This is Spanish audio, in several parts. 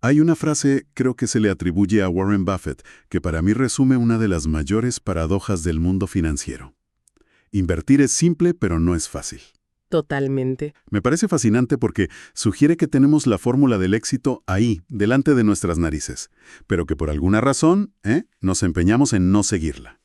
Hay una frase, creo que se le atribuye a Warren Buffett, que para mí resume una de las mayores paradojas del mundo financiero. Invertir es simple, pero no es fácil. Totalmente. Me parece fascinante porque sugiere que tenemos la fórmula del éxito ahí, delante de nuestras narices, pero que por alguna razón, nos empeñamos en no seguirla.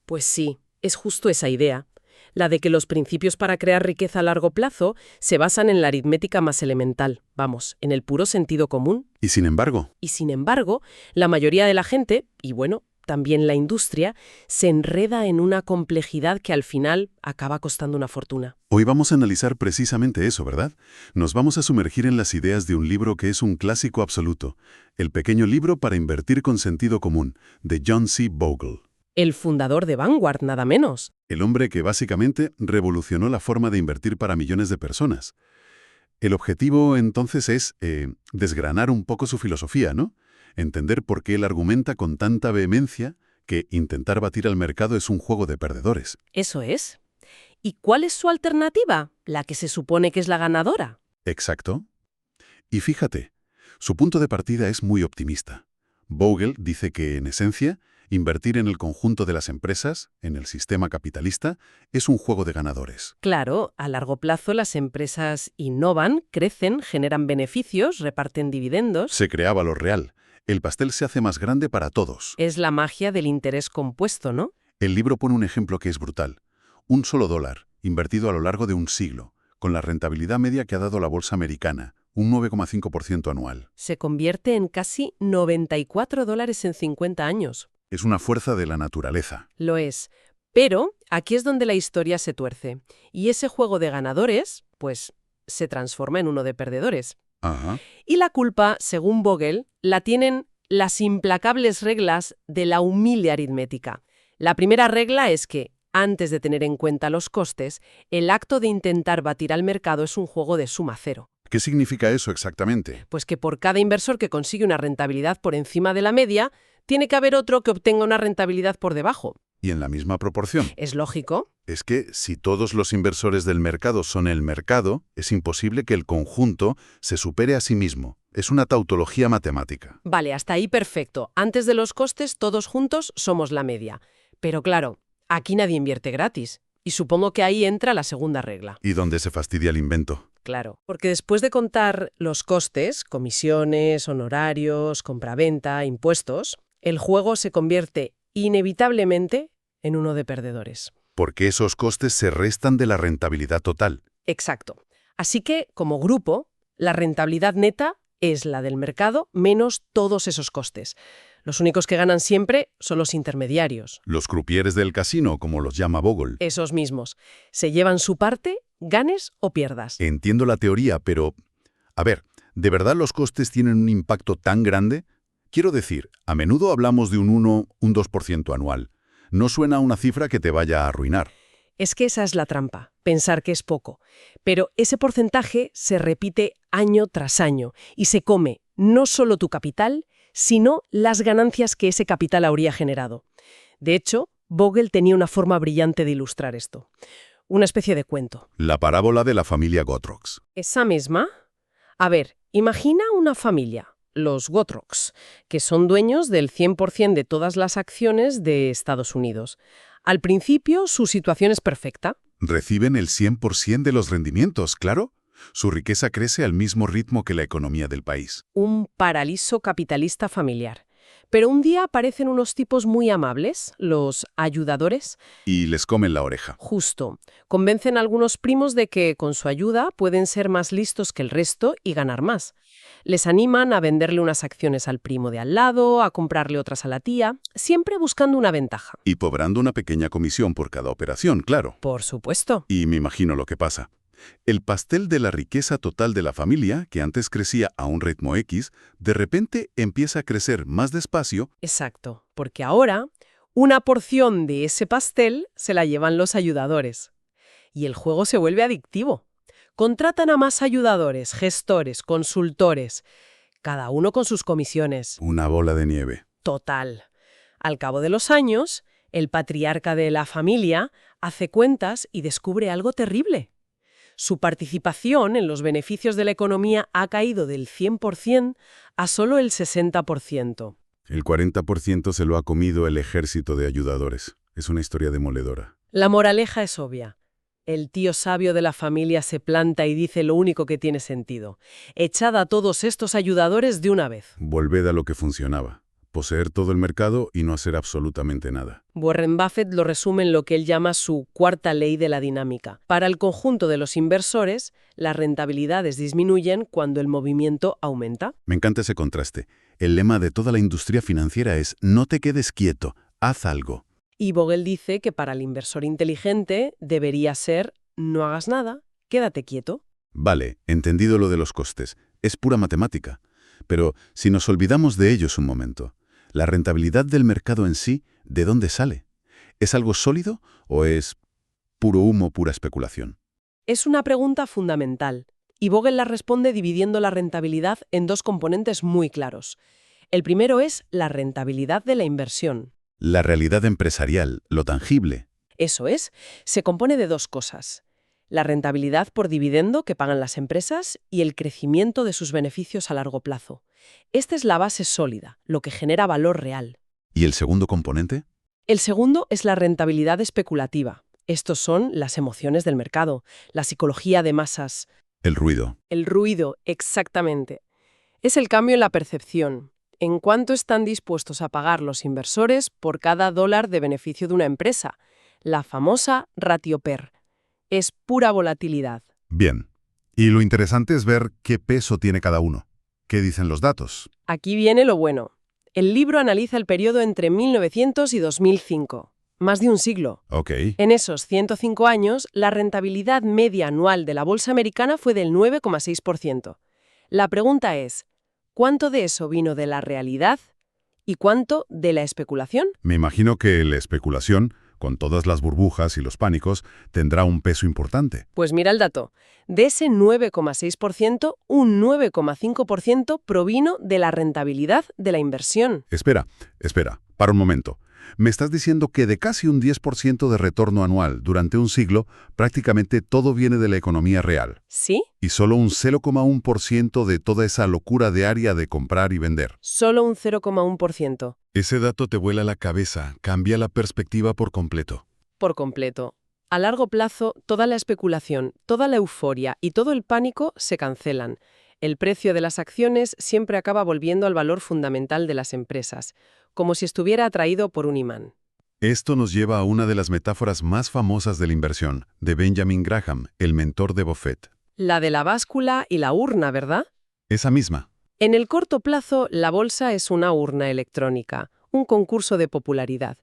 Pues sí, es justo esa idea, la de que los principios para crear riqueza a largo plazo se basan en la aritmética más elemental, vamos, en el puro sentido común. Y sin embargo, Y sin embargo, la mayoría de la gente, y bueno, también la industria, se enreda en una complejidad que al final acaba costando una fortuna. hoy vamos a analizar precisamente eso, ¿verdad? Nos vamos a sumergir en las ideas de un libro que es un clásico absoluto, El pequeño libro para invertir con sentido común, de John C. Bogle. El fundador de Vanguard, nada menos. El hombre que básicamente revolucionó la forma de invertir para millones de personas. El objetivo, entonces, es desgranar un poco su filosofía, ¿no? Entender por qué él argumenta con tanta vehemencia que intentar batir al mercado es un juego de perdedores. Eso es. ¿Y cuál es su alternativa? La que se supone que es la ganadora. Exacto. Y fíjate, su punto de partida es muy optimista. Bogle dice que, en esencia, invertir en el conjunto de las empresas, en el sistema capitalista, es un juego de ganadores. Claro, a largo plazo las empresas innovan, crecen, generan beneficios, reparten dividendos. Se crea valor real. El pastel se hace más grande para todos. Es la magia del interés compuesto, ¿no? El libro pone un ejemplo que es brutal. Un solo dólar, invertido a lo largo de un siglo, con la rentabilidad media que ha dado la bolsa americana, un 9,5% anual. Se convierte en casi $94 en 50 años. Es una fuerza de la naturaleza. Lo es. Pero aquí es donde la historia se tuerce. Y ese juego de ganadores, pues, se transforma en uno de perdedores. Ajá. Y la culpa, según Bogle, la tienen las implacables reglas de la humilde aritmética. La primera regla es que, antes de tener en cuenta los costes, el acto de intentar batir al mercado es un juego de suma cero. ¿Qué significa eso exactamente? Pues que por cada inversor que consigue una rentabilidad por encima de la media, tiene que haber otro que obtenga una rentabilidad por debajo. Y en la misma proporción. ¿Es lógico? Es que si todos los inversores del mercado son el mercado, es imposible que el conjunto se supere a sí mismo. Es una tautología matemática. Vale, hasta ahí perfecto. Antes de los costes, todos juntos somos la media. Pero claro, aquí nadie invierte gratis. Y supongo que ahí entra la segunda regla. ¿Y dónde se fastidia el invento? Claro, porque después de contar los costes, comisiones, honorarios, compraventa, impuestos, el juego se convierte inevitablemente en uno de perdedores. Porque esos costes se restan de la rentabilidad total. Exacto. Así que, como grupo, la rentabilidad neta es la del mercado menos todos esos costes. Los únicos que ganan siempre son los intermediarios. Los crupieres del casino, como los llama Bogle. Esos mismos. Se llevan su parte, ganes o pierdas. Entiendo la teoría, pero... A ver, ¿de verdad los costes tienen un impacto tan grande? Quiero decir, a menudo hablamos de un 1, un 2% anual. No suena a una cifra que te vaya a arruinar. Es que esa es la trampa, pensar que es poco. Pero ese porcentaje se repite año tras año y se come no solo tu capital, sino las ganancias que ese capital habría generado. De hecho, Bogle tenía una forma brillante de ilustrar esto. Una especie de cuento. La parábola de la familia Gotrox. ¿Esa misma? A ver, imagina una familia, los Gotrox, que son dueños del 100% de todas las acciones de Estados Unidos. Al principio, su situación es perfecta. Reciben el 100% de los rendimientos, claro. Su riqueza crece al mismo ritmo que la economía del país. Un paraíso capitalista familiar. Pero un día aparecen unos tipos muy amables, los ayudadores. Y les comen la oreja. Justo. Convencen a algunos primos de que, con su ayuda, pueden ser más listos que el resto y ganar más. Les animan a venderle unas acciones al primo de al lado, a comprarle otras a la tía, siempre buscando una ventaja. Y cobrando una pequeña comisión por cada operación, claro. Por supuesto. Y me imagino lo que pasa. El pastel de la riqueza total de la familia, que antes crecía a un ritmo X, de repente empieza a crecer más despacio. Exacto, porque ahora una porción de ese pastel se la llevan los ayudadores. Y el juego se vuelve adictivo. Contratan a más ayudadores, gestores, consultores, cada uno con sus comisiones. Una bola de nieve. Total. Al cabo de los años, el patriarca de la familia hace cuentas y descubre algo terrible. Su participación en los beneficios de la economía ha caído del 100% a solo el 60%. El 40% se lo ha comido el ejército de ayudadores. Es una historia demoledora. La moraleja es obvia. El tío sabio de la familia se planta y dice lo único que tiene sentido. Echad a todos estos ayudadores de una vez. Volved a lo que funcionaba. Poseer todo el mercado y no hacer absolutamente nada. Warren Buffett lo resume en lo que él llama su cuarta ley de la dinámica. Para el conjunto de los inversores, las rentabilidades disminuyen cuando el movimiento aumenta. Me encanta ese contraste. El lema de toda la industria financiera es no te quedes quieto, haz algo. Y Bogle dice que para el inversor inteligente debería ser no hagas nada, quédate quieto. Vale, entendido lo de los costes. Es pura matemática. Pero si nos olvidamos de ellos un momento, ¿la rentabilidad del mercado en sí, de dónde sale? ¿Es algo sólido o es puro humo, pura especulación? Es una pregunta fundamental, y Bogle la responde dividiendo la rentabilidad en dos componentes muy claros. El primero es la rentabilidad de la inversión. La realidad empresarial, lo tangible. Eso es, se compone de dos cosas. La rentabilidad por dividendo que pagan las empresas y el crecimiento de sus beneficios a largo plazo. Esta es la base sólida, lo que genera valor real. ¿Y el segundo componente? El segundo es la rentabilidad especulativa. Estos son las emociones del mercado, la psicología de masas. El ruido. El ruido, exactamente. Es el cambio en la percepción. En cuánto están dispuestos a pagar los inversores por cada dólar de beneficio de una empresa. La famosa ratio PER. Es pura volatilidad. Bien. Y lo interesante es ver qué peso tiene cada uno. ¿Qué dicen los datos? Aquí viene lo bueno. El libro analiza el periodo entre 1900 y 2005. Más de un siglo. Ok. En esos 105 años, la rentabilidad media anual de la bolsa americana fue del 9,6%. La pregunta es, ¿cuánto de eso vino de la realidad y cuánto de la especulación? Me imagino que la especulación, con todas las burbujas y los pánicos, tendrá un peso importante. Pues mira el dato. De ese 9,6%, un 9,5% provino de la rentabilidad de la inversión. Espera, para un momento. Me estás diciendo que de casi un 10% de retorno anual durante un siglo, prácticamente todo viene de la economía real. ¿Sí? Y solo un 0,1% de toda esa locura diaria de comprar y vender. Solo un 0,1%. Ese dato te vuela la cabeza, cambia la perspectiva por completo. Por completo. A largo plazo, toda la especulación, toda la euforia y todo el pánico se cancelan. El precio de las acciones siempre acaba volviendo al valor fundamental de las empresas, como si estuviera atraído por un imán. Esto nos lleva a una de las metáforas más famosas de la inversión, de Benjamin Graham, el mentor de Buffett. La de la báscula y la urna, ¿verdad? Esa misma. En el corto plazo, la bolsa es una urna electrónica, un concurso de popularidad.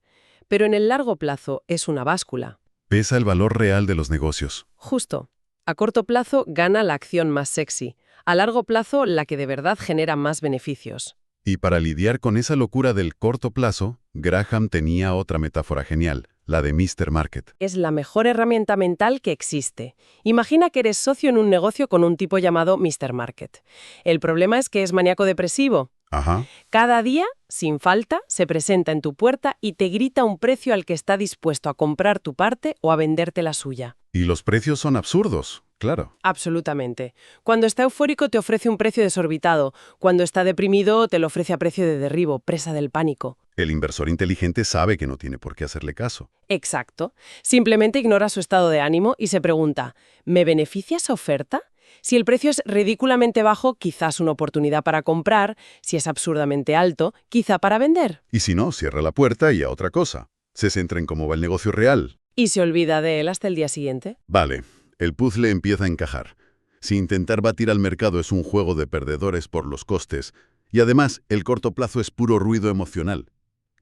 Pero en el largo plazo es una báscula. Pesa el valor real de los negocios. Justo. A corto plazo gana la acción más sexy. A largo plazo, la que de verdad genera más beneficios. Y para lidiar con esa locura del corto plazo, Graham tenía otra metáfora genial, la de Mr. Market. Es la mejor herramienta mental que existe. Imagina que eres socio en un negocio con un tipo llamado Mr. Market. El problema es que es maníaco depresivo. Ajá. Cada día, sin falta, se presenta en tu puerta y te grita un precio al que está dispuesto a comprar tu parte o a venderte la suya. Y los precios son absurdos, claro. Absolutamente. Cuando está eufórico te ofrece un precio desorbitado. Cuando está deprimido te lo ofrece a precio de derribo, presa del pánico. El inversor inteligente sabe que no tiene por qué hacerle caso. Exacto. Simplemente ignora su estado de ánimo y se pregunta, ¿me beneficia esa oferta? Si el precio es ridículamente bajo, quizás una oportunidad para comprar. Si es absurdamente alto, quizá para vender. Y si no, cierra la puerta y a otra cosa. Se centra en cómo va el negocio real. Y se olvida de él hasta el día siguiente. Vale, el puzzle empieza a encajar. Si intentar batir al mercado es un juego de perdedores por los costes, y además el corto plazo es puro ruido emocional,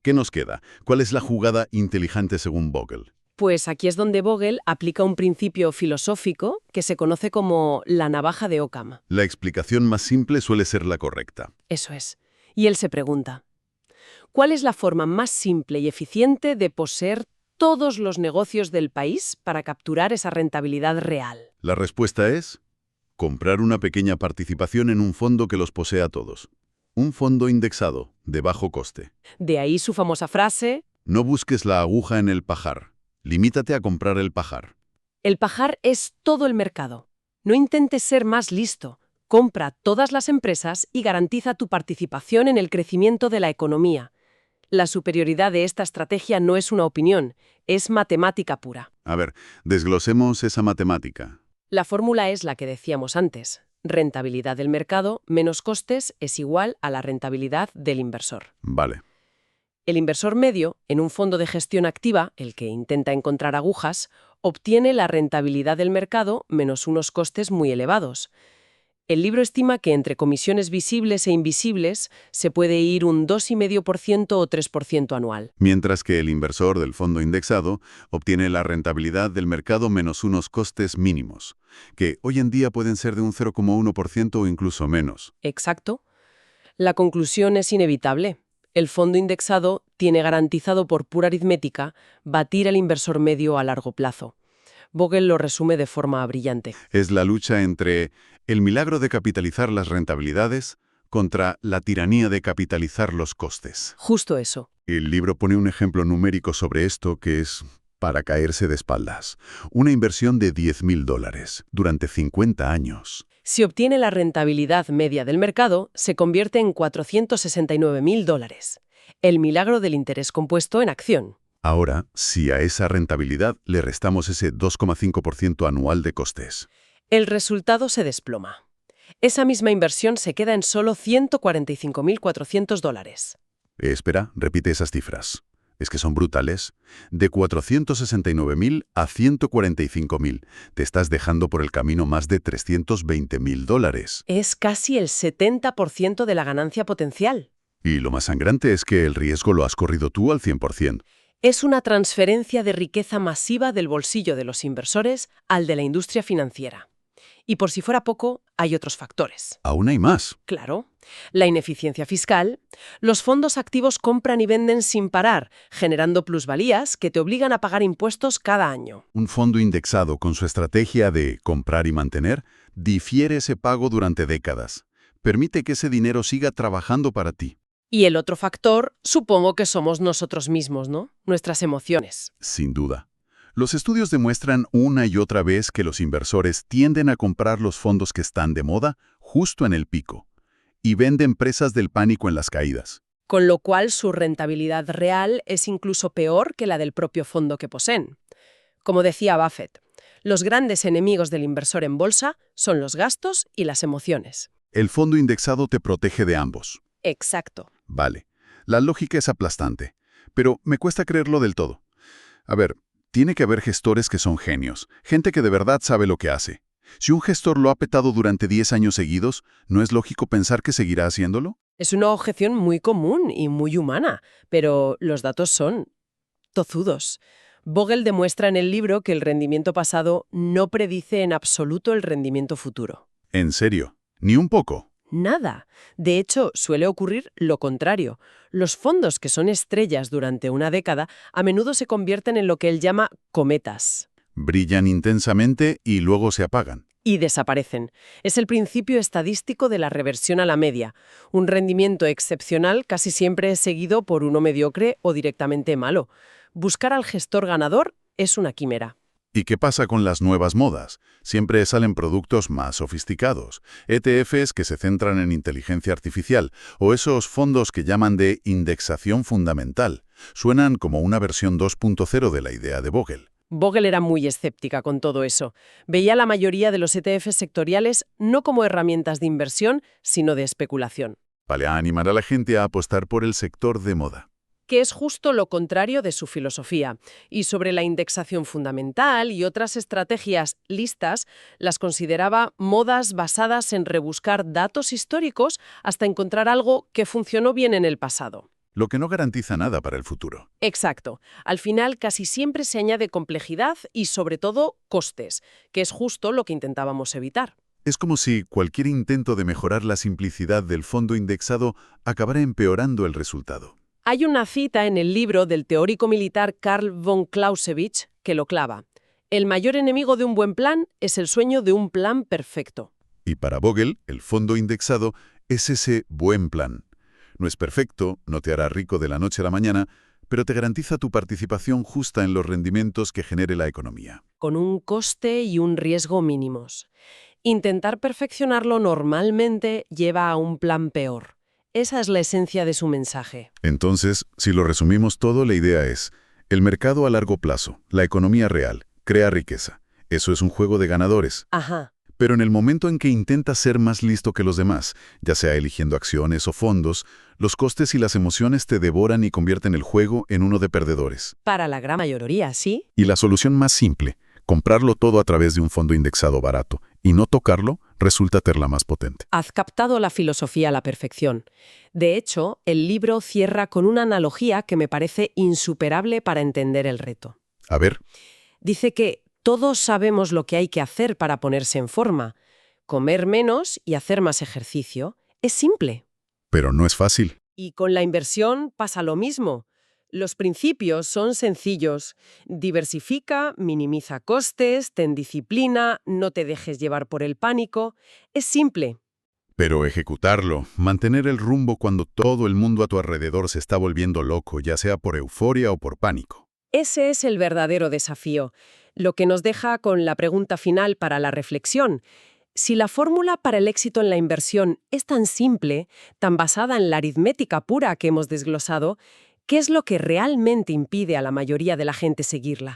¿qué nos queda? ¿Cuál es la jugada inteligente según Bogle? Pues aquí es donde Bogle aplica un principio filosófico que se conoce como la navaja de Occam. La explicación más simple suele ser la correcta. Eso es. Y él se pregunta, ¿cuál es la forma más simple y eficiente de poseer todos los negocios del país para capturar esa rentabilidad real? La respuesta es comprar una pequeña participación en un fondo que los posea a todos. Un fondo indexado, de bajo coste. De ahí su famosa frase, No busques la aguja en el pajar. Limítate a comprar el pajar. el pajar es todo el mercado. No intentes ser más listo. Compra todas las empresas y garantiza tu participación en el crecimiento de la economía. La superioridad de esta estrategia no es una opinión, es matemática pura. A ver, desglosemos esa matemática. La fórmula es la que decíamos antes. Rentabilidad del mercado menos costes es igual a la rentabilidad del inversor. Vale. El inversor medio, en un fondo de gestión activa, el que intenta encontrar agujas, obtiene la rentabilidad del mercado menos unos costes muy elevados. El libro estima que entre comisiones visibles e invisibles se puede ir un 2,5% o 3% anual. Mientras que el inversor del fondo indexado obtiene la rentabilidad del mercado menos unos costes mínimos, que hoy en día pueden ser de un 0,1% o incluso menos. Exacto. La conclusión es inevitable. El fondo indexado tiene garantizado por pura aritmética batir al inversor medio a largo plazo. Bogle lo resume de forma brillante. Es la lucha entre el milagro de capitalizar las rentabilidades contra la tiranía de capitalizar los costes. Justo eso. El libro pone un ejemplo numérico sobre esto que es para caerse de espaldas. Una inversión de $10.000 durante 50 años. Si obtiene la rentabilidad media del mercado, se convierte en $469.000. El milagro del interés compuesto en acción. Ahora, si a esa rentabilidad le restamos ese 2,5% anual de costes. El resultado se desploma. Esa misma inversión se queda en solo $145.400. Espera, repite esas cifras. Es que son brutales. De 469.000 a 145.000. Te estás dejando por el camino más de $320.000. Es casi el 70% de la ganancia potencial. Y lo más sangrante es que el riesgo lo has corrido tú al 100%. Es una transferencia de riqueza masiva del bolsillo de los inversores al de la industria financiera. Y por si fuera poco, hay otros factores. Aún hay más. Claro. La ineficiencia fiscal. Los fondos activos compran y venden sin parar, generando plusvalías que te obligan a pagar impuestos cada año. Un fondo indexado con su estrategia de comprar y mantener difiere ese pago durante décadas. Permite que ese dinero siga trabajando para ti. Y el otro factor, supongo que somos nosotros mismos, ¿no? Nuestras emociones. Sin duda. Los estudios demuestran una y otra vez que los inversores tienden a comprar los fondos que están de moda justo en el pico y venden presas del pánico en las caídas. Con lo cual su rentabilidad real es incluso peor que la del propio fondo que poseen. Como decía Buffett, los grandes enemigos del inversor en bolsa son los gastos y las emociones. El fondo indexado te protege de ambos. Exacto. Vale. La lógica es aplastante, pero me cuesta creerlo del todo. A ver, tiene que haber gestores que son genios, gente que de verdad sabe lo que hace. Si un gestor lo ha petado durante 10 años seguidos, ¿no es lógico pensar que seguirá haciéndolo? Es una objeción muy común y muy humana, pero los datos son tozudos. Bogle demuestra en el libro que el rendimiento pasado no predice en absoluto el rendimiento futuro. ¿En serio? ¿Ni un poco? Nada. De hecho, suele ocurrir lo contrario. Los fondos que son estrellas durante una década a menudo se convierten en lo que él llama cometas. Brillan intensamente y luego se apagan. Y desaparecen. Es el principio estadístico de la reversión a la media. Un rendimiento excepcional casi siempre es seguido por uno mediocre o directamente malo. Buscar al gestor ganador es una quimera. ¿Y qué pasa con las nuevas modas? Siempre salen productos más sofisticados, ETFs que se centran en inteligencia artificial o esos fondos que llaman de indexación fundamental. Suenan como una versión 2.0 de la idea de Bogle. Bogle era muy escéptica con todo eso. Veía la mayoría de los ETFs sectoriales no como herramientas de inversión, sino de especulación. Vale, a animar a la gente a apostar por el sector de moda. Que es justo lo contrario de su filosofía. Y sobre la indexación fundamental y otras estrategias listas, las consideraba modas basadas en rebuscar datos históricos hasta encontrar algo que funcionó bien en el pasado. Lo que no garantiza nada para el futuro. Exacto. Al final casi siempre se añade complejidad y sobre todo costes, que es justo lo que intentábamos evitar. Es como si cualquier intento de mejorar la simplicidad del fondo indexado acabara empeorando el resultado. Hay una cita en el libro del teórico militar Karl von Clausewitz que lo clava. El mayor enemigo de un buen plan es el sueño de un plan perfecto. Y para Bogle, el fondo indexado es ese buen plan. No es perfecto, no te hará rico de la noche a la mañana, pero te garantiza tu participación justa en los rendimientos que genere la economía. Con un coste y un riesgo mínimos. Intentar perfeccionarlo normalmente lleva a un plan peor. Esa es la esencia de su mensaje. Entonces, si lo resumimos todo, la idea es, el mercado a largo plazo, la economía real, crea riqueza. Eso es un juego de ganadores. Ajá. Pero en el momento en que intentas ser más listo que los demás, ya sea eligiendo acciones o fondos, los costes y las emociones te devoran y convierten el juego en uno de perdedores. Para la gran mayoría, ¿sí? Y la solución más simple, comprarlo todo a través de un fondo indexado barato y no tocarlo, resulta ser la más potente. Has captado la filosofía a la perfección. De hecho, el libro cierra con una analogía que me parece insuperable para entender el reto. A ver, Dice que todos sabemos lo que hay que hacer para ponerse en forma. Comer menos y hacer más ejercicio. Es simple. pero no es fácil. Y con la inversión pasa lo mismo. Los principios son sencillos. Diversifica, minimiza costes, ten disciplina, no te dejes llevar por el pánico. Es simple. Pero ejecutarlo, mantener el rumbo cuando todo el mundo a tu alrededor se está volviendo loco, ya sea por euforia o por pánico. Ese es el verdadero desafío, lo que nos deja con la pregunta final para la reflexión. Si la fórmula para el éxito en la inversión es tan simple, tan basada en la aritmética pura que hemos desglosado, ¿qué es lo que realmente impide a la mayoría de la gente seguirla?